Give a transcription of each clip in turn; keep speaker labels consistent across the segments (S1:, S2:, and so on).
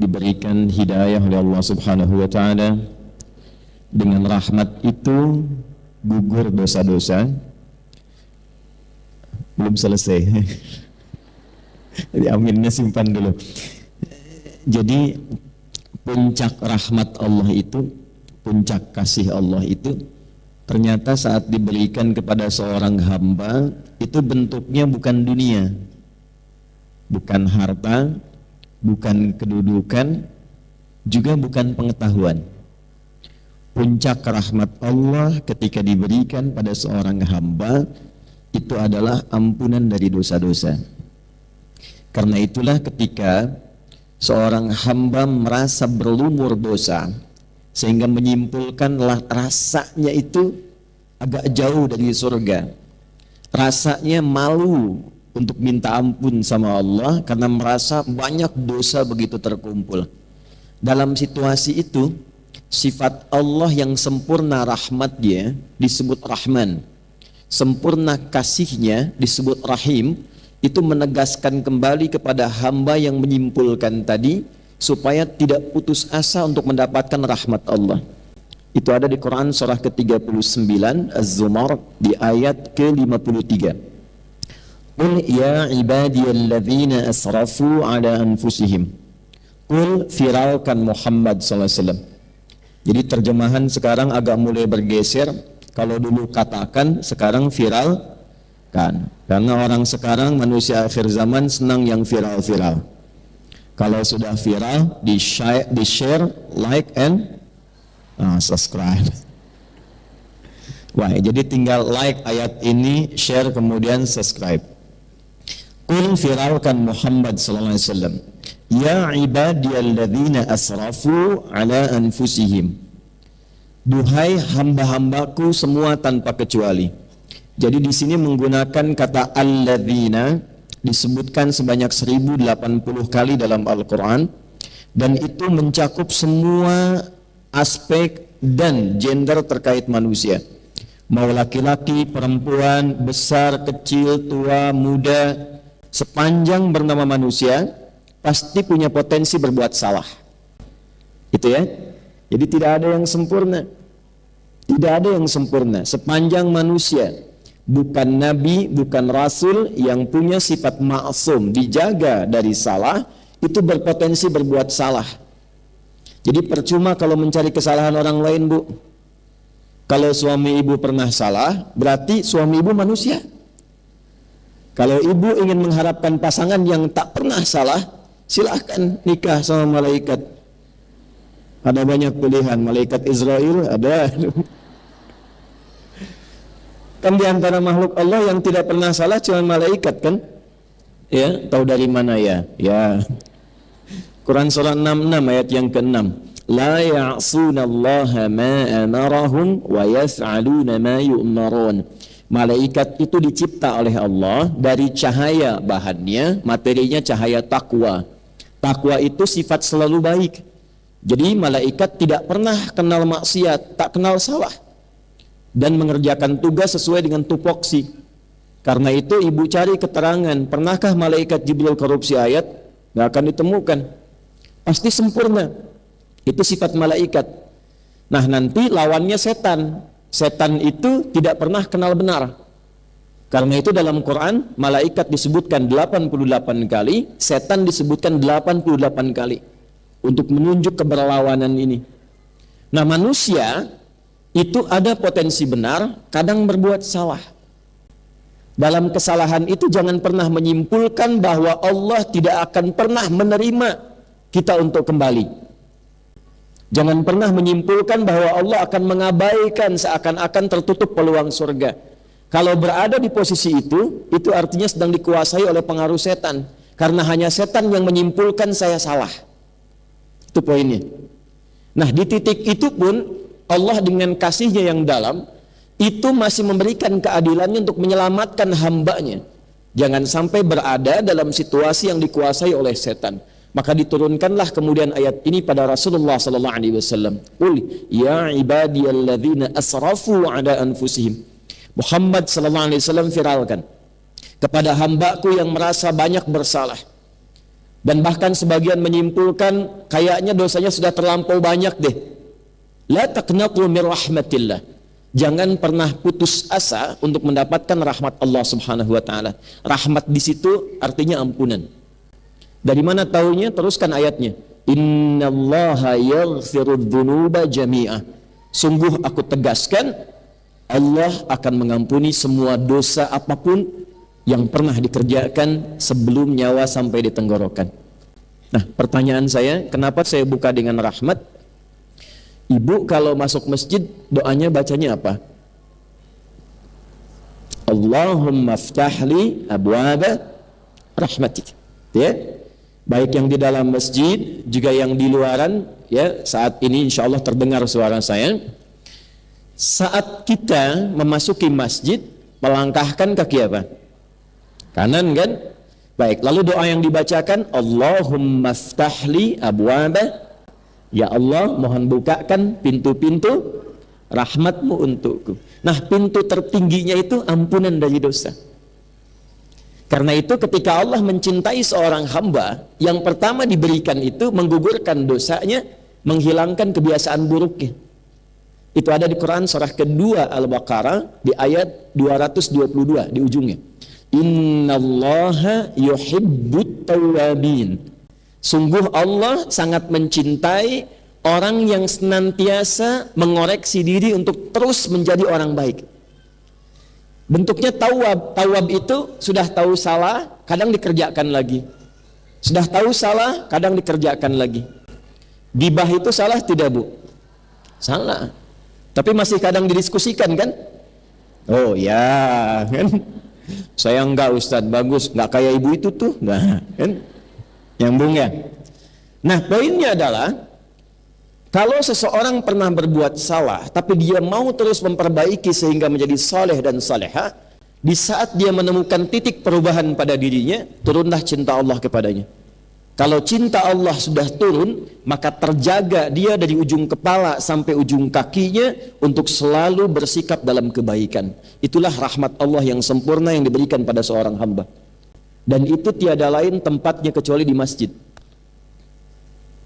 S1: diberikan hidayah oleh Allah Subhanahu wa taala, dengan rahmat itu gugur dosa-dosa. Belum selesai. Jadi aminnya simpan dulu. Jadi puncak rahmat Allah itu, puncak kasih Allah itu ternyata saat diberikan kepada seorang hamba itu bentuknya bukan dunia, bukan harta, bukan kedudukan, juga bukan pengetahuan. Puncak rahmat Allah ketika diberikan pada seorang hamba itu adalah ampunan dari dosa-dosa. Karena itulah ketika seorang hamba merasa berlumur dosa sehingga menyimpulkan rasanya itu agak jauh dari surga, rasanya malu untuk minta ampun sama Allah karena merasa banyak dosa begitu terkumpul. Dalam situasi itu, sifat Allah yang sempurna rahmatnya disebut Rahman, sempurna kasihnya disebut Rahim. Itu menegaskan kembali kepada hamba yang menyimpulkan tadi supaya tidak putus asa untuk mendapatkan rahmat Allah. Itu ada di Quran surah ke-39 Az-Zumar di ayat ke-53. Qul ya ibadiyalladzina asrafu ala anfusihim. Qul, firalkan Muhammad SAW. Jadi terjemahan sekarang agak mulai bergeser. Kalau dulu katakan, sekarang viral kan. Karena orang sekarang manusia akhir zaman senang yang viral-viral. Kalau sudah viral, di share, like and subscribe. Wah, jadi tinggal like ayat ini, share kemudian subscribe. Qul, firalkan Muhammad sallallahu alaihi wasallam. Ya ibadiyalladzina asrafu ala anfusihim. Duhai hamba-hambaku semua tanpa kecuali. Jadi di sini menggunakan kata alladzina disebutkan sebanyak 1080 kali dalam Al-Quran, dan itu mencakup semua aspek dan gender terkait manusia, mau laki-laki, perempuan, besar, kecil, tua, muda, sepanjang bernama manusia pasti punya potensi berbuat salah. Itu ya. Jadi tidak ada yang sempurna. Tidak ada yang sempurna sepanjang manusia. Bukan nabi, bukan rasul yang punya sifat ma'sum, dijaga dari salah, itu berpotensi berbuat salah. Jadi percuma kalau mencari kesalahan orang lain, Bu. Kalau suami ibu pernah salah, berarti suami ibu manusia. Kalau ibu ingin mengharapkan pasangan yang tak pernah salah, silahkan nikah sama malaikat. Ada banyak pilihan, malaikat Israel ada. Kan di antara makhluk Allah yang tidak pernah salah cuma malaikat kan? Ya, tahu dari mana ya? Ya. Quran surah 66 ayat yang ke-6. La ya'sunallaha ma amarahum wa yaf'aluna ma yu'marun. Malaikat itu dicipta oleh Allah dari cahaya bahannya, materinya cahaya takwa. Takwa itu sifat selalu baik. Jadi malaikat tidak pernah kenal maksiat, tak kenal salah, dan mengerjakan tugas sesuai dengan tupoksi. Karena itu ibu cari keterangan, pernahkah malaikat Jibril korupsi ayat? Nggak akan ditemukan. Pasti sempurna. Itu sifat malaikat. Nah nanti lawannya setan. Setan itu tidak pernah kenal benar. Karena itu dalam Quran malaikat disebutkan 88 kali, setan disebutkan 88 kali untuk menunjuk keberlawanan ini. Nah manusia itu ada potensi benar, kadang berbuat salah. Dalam kesalahan itu jangan pernah menyimpulkan bahwa Allah tidak akan pernah menerima kita untuk kembali. Jangan pernah menyimpulkan bahwa Allah akan mengabaikan seakan-akan tertutup peluang surga. Kalau berada di posisi itu artinya sedang dikuasai oleh pengaruh setan. Karena hanya setan yang menyimpulkan saya salah. Itu poinnya. Nah di titik itu pun Allah dengan kasihnya yang dalam itu masih memberikan keadilannya untuk menyelamatkan hambanya. Jangan sampai berada dalam situasi yang dikuasai oleh setan. Maka diturunkanlah kemudian ayat ini pada Rasulullah sallallahu alaihi wasallam. Qul ya ibadiyalladzina asrafu ala anfusihim. Muhammad sallallahu alaihi wasallam firalkan kepada hambaku yang merasa banyak bersalah. Dan bahkan sebagian menyimpulkan kayaknya dosanya sudah terlampau banyak deh. La taqnatu min rahmatillah. Jangan pernah putus asa untuk mendapatkan rahmat Allah Subhanahu wa taala. Rahmat di situ artinya ampunan. Dari mana taunya? Teruskan ayatnya. Innallaha yaghfirudz dzunuba jami'a. Sungguh aku tegaskan, Allah akan mengampuni semua dosa apapun yang pernah dikerjakan sebelum nyawa sampai di tenggorokan. Nah, pertanyaan saya, kenapa saya buka dengan rahmat? Ibu kalau masuk masjid doanya bacanya apa? Allahumma ftahli abwaba rahmatik. Ya. Baik yang di dalam masjid juga yang di luaran, ya, saat ini insya Allah terdengar suara saya. Saat kita memasuki masjid, melangkahkan kaki apa? Kanan kan? Baik, lalu doa yang dibacakan Allahumma ftahli abwaba, ya Allah mohon bukakan pintu-pintu rahmatmu untukku. Nah, pintu tertingginya itu ampunan dari dosa. Karena itu ketika Allah mencintai seorang hamba, yang pertama diberikan itu menggugurkan dosanya, menghilangkan kebiasaan buruknya. Itu ada di Quran surah kedua Al-Baqarah di ayat 222 di ujungnya. Innallaha yuhibbut tawwabin. Sungguh Allah sangat mencintai orang yang senantiasa mengoreksi diri untuk terus menjadi orang baik. Bentuknya tawab. Tawab itu sudah tahu salah, kadang dikerjakan lagi. Sudah tahu salah, kadang dikerjakan lagi. Gibah itu salah tidak, Bu? Salah. Tapi masih kadang didiskusikan kan? Oh ya, kan? Saya enggak, Ustadz, bagus, enggak kayak ibu itu tuh. Nah, kan? Nyambung ya? Nah, poinnya adalah kalau seseorang pernah berbuat salah tapi dia mau terus memperbaiki sehingga menjadi saleh dan saleha, di saat dia menemukan titik perubahan pada dirinya, turunlah cinta Allah kepadanya. Kalau cinta Allah sudah turun, maka terjaga dia dari ujung kepala sampai ujung kakinya untuk selalu bersikap dalam kebaikan. Itulah rahmat Allah yang sempurna yang diberikan pada seorang hamba. Dan itu tiada lain tempatnya kecuali di masjid.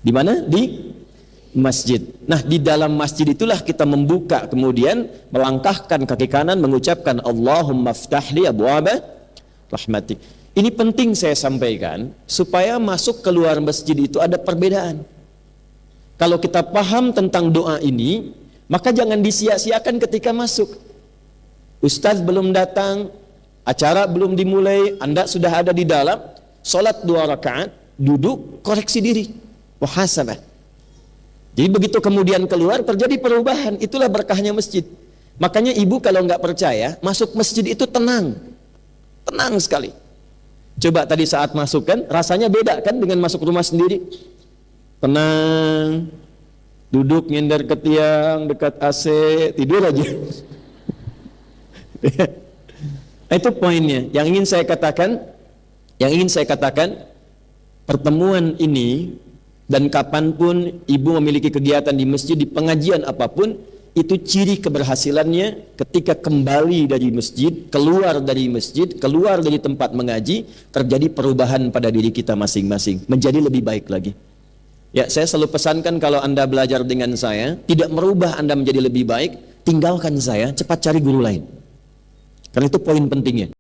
S1: Di mana? Di masjid. Nah, di dalam masjid itulah kita membuka, kemudian melangkahkan kaki kanan, mengucapkan Allahumma ftahli abwaba rahmatik. Ini penting saya sampaikan, supaya masuk keluar masjid itu ada perbedaan. Kalau kita paham tentang doa ini, maka jangan disia-siakan ketika masuk. Ustaz belum datang, acara belum dimulai, Anda sudah ada di dalam, sholat 2 rakaat, duduk, koreksi diri, muhasabah. Jadi begitu kemudian keluar, terjadi perubahan. Itulah berkahnya masjid. Makanya ibu kalau nggak percaya, masuk masjid itu tenang. Tenang sekali. Coba tadi saat masuk kan, rasanya beda kan dengan masuk rumah sendiri. Tenang, duduk nyender ke tiang, dekat AC, tidur aja. Itu poinnya. Yang ingin saya katakan, pertemuan ini dan kapanpun ibu memiliki kegiatan di masjid, di pengajian apapun, itu ciri keberhasilannya ketika kembali dari masjid, keluar dari masjid, keluar dari tempat mengaji, terjadi perubahan pada diri kita masing-masing, menjadi lebih baik lagi. Ya, saya selalu pesankan kalau Anda belajar dengan saya, tidak merubah Anda menjadi lebih baik, tinggalkan saya, cepat cari guru lain. Karena itu poin pentingnya.